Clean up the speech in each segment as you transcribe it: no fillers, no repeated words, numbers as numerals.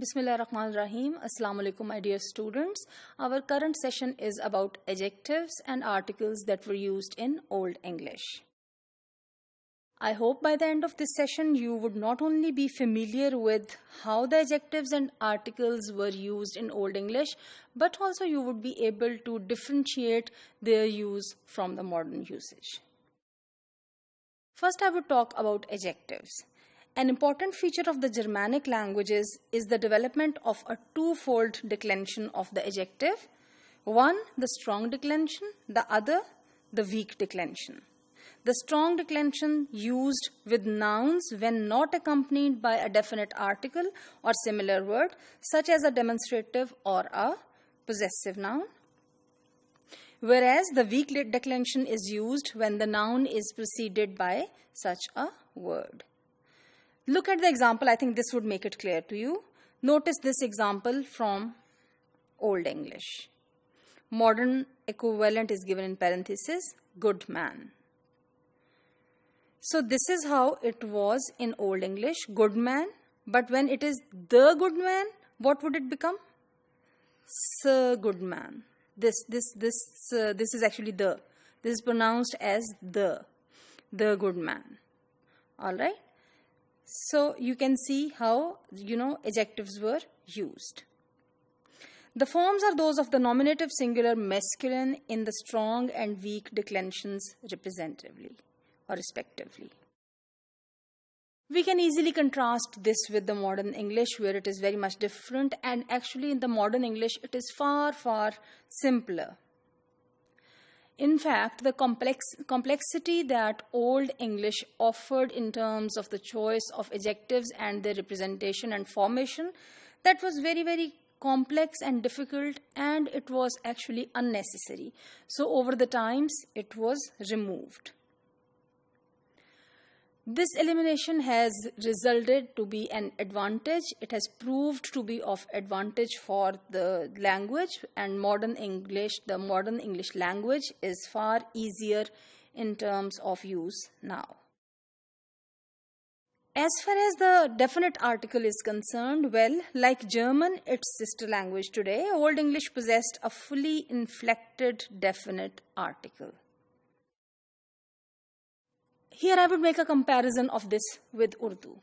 Bismillahirrahmanirrahim. Assalamu alaikum, my dear students. Our current session is about adjectives and articles that were used in Old English. I hope by the end of this session you would not only be familiar with how the adjectives and articles were used in Old English, but also you would be able to differentiate their use from the modern usage. First, I would talk about adjectives. An important feature of the Germanic languages is the development of a twofold declension of the adjective. One, the strong declension, the other, the weak declension. The strong declension used with nouns when not accompanied by a definite article or similar word, such as a demonstrative or a possessive noun. Whereas the weak declension is used when the noun is preceded by such a word. Look at the example. I think this would make it clear to you. Notice this example from Old English. Modern equivalent is given in parenthesis, good man. So this is how it was in Old English, good man. But when it is the good man, what would it become? Sir good man. This is actually the. This is pronounced as the good man. All right. So you can see how, adjectives were used. The forms are those of the nominative singular masculine in the strong and weak declensions representatively or respectively. We can easily contrast this with the modern English, where it is very much different, and actually in the modern English it is far, far simpler. In fact, the complexity that Old English offered in terms of the choice of adjectives and their representation and formation, that was very, very complex and difficult, and it was actually unnecessary. So over the times, it was removed. This elimination has resulted to be an advantage. It has proved to be of advantage for the language, and the modern English language is far easier in terms of use now. As far as the definite article is concerned, well, like German, its sister language today, Old English possessed a fully inflected definite article. Here I would make a comparison of this with Urdu.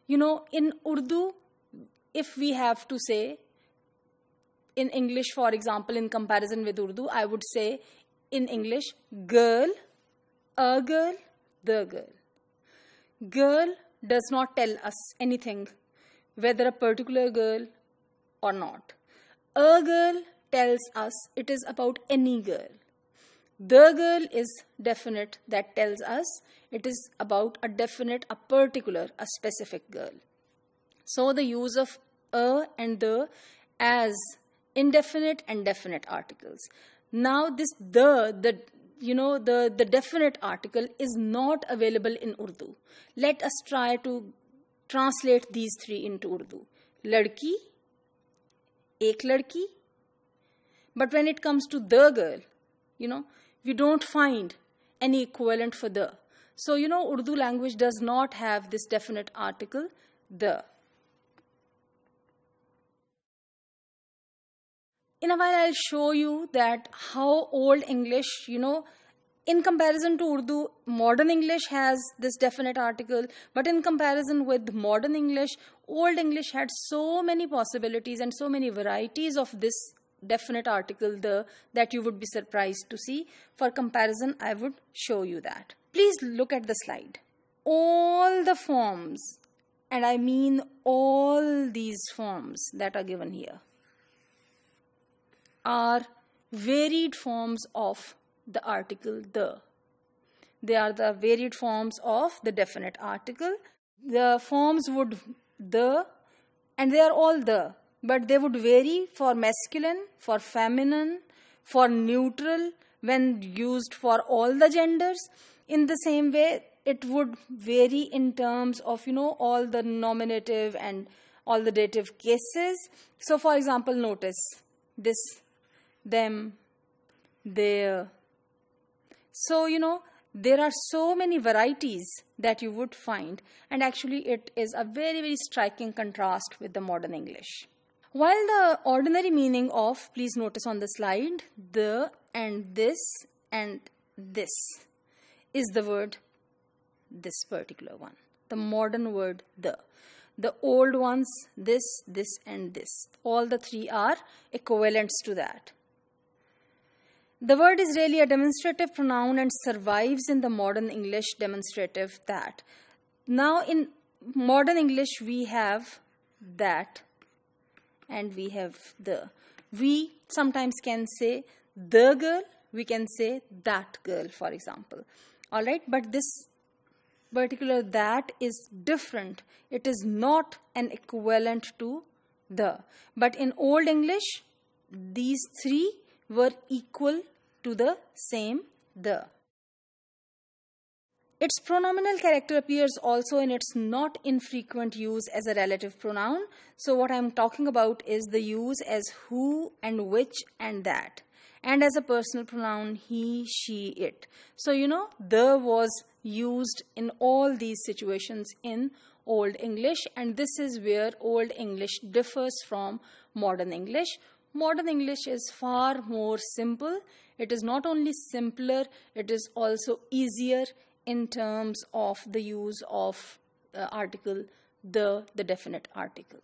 In Urdu, if we have to say, in English, for example, in comparison with Urdu, I would say in English, girl, a girl, the girl. Girl does not tell us anything, whether a particular girl or not. A girl tells us it is about any girl. The girl is definite, that tells us it is about a definite, a particular, a specific girl. So the use of a and the as indefinite and definite articles. Now this the definite article is not available in Urdu. Let us try to translate these three into Urdu. Ladki, ek ladki. But when it comes to the girl, we don't find any equivalent for the. So, Urdu language does not have this definite article, the. In a while, I'll show you that how Old English, in comparison to Urdu, modern English has this definite article, but in comparison with modern English, Old English had so many possibilities and so many varieties of this definite article, the, that you would be surprised to see. For comparison, I would show you that. Please look at the slide. All the forms, and I mean all these forms that are given here, are varied forms of the article the. They are the varied forms of the definite article. The forms would the, and they are all the. But they would vary for masculine, for feminine, for neutral, when used for all the genders. In the same way, it would vary in terms of, all the nominative and all the dative cases. So, for example, notice this, them, their. So, There are so many varieties that you would find, and actually it is a very, very striking contrast with the modern English. While the ordinary meaning of, please notice on the slide, the and this is the word, this particular one, the modern word the. The old ones, this, and this. All the three are equivalents to that. The word is really a demonstrative pronoun and survives in the modern English demonstrative that. Now in modern English we have that and we have the. We sometimes can say the girl, we can say that girl, for example. All right, but this particular that is different. It is not an equivalent to the. But in Old English, these three were equal to the same the. Its pronominal character appears also in its not infrequent use as a relative pronoun. So what I'm talking about is the use as who and which and that. And as a personal pronoun, he, she, it. So, the was used in all these situations in Old English, and this is where Old English differs from modern English. Modern English is far more simple. It is not only simpler, it is also easier in terms of the use of the article, the definite article.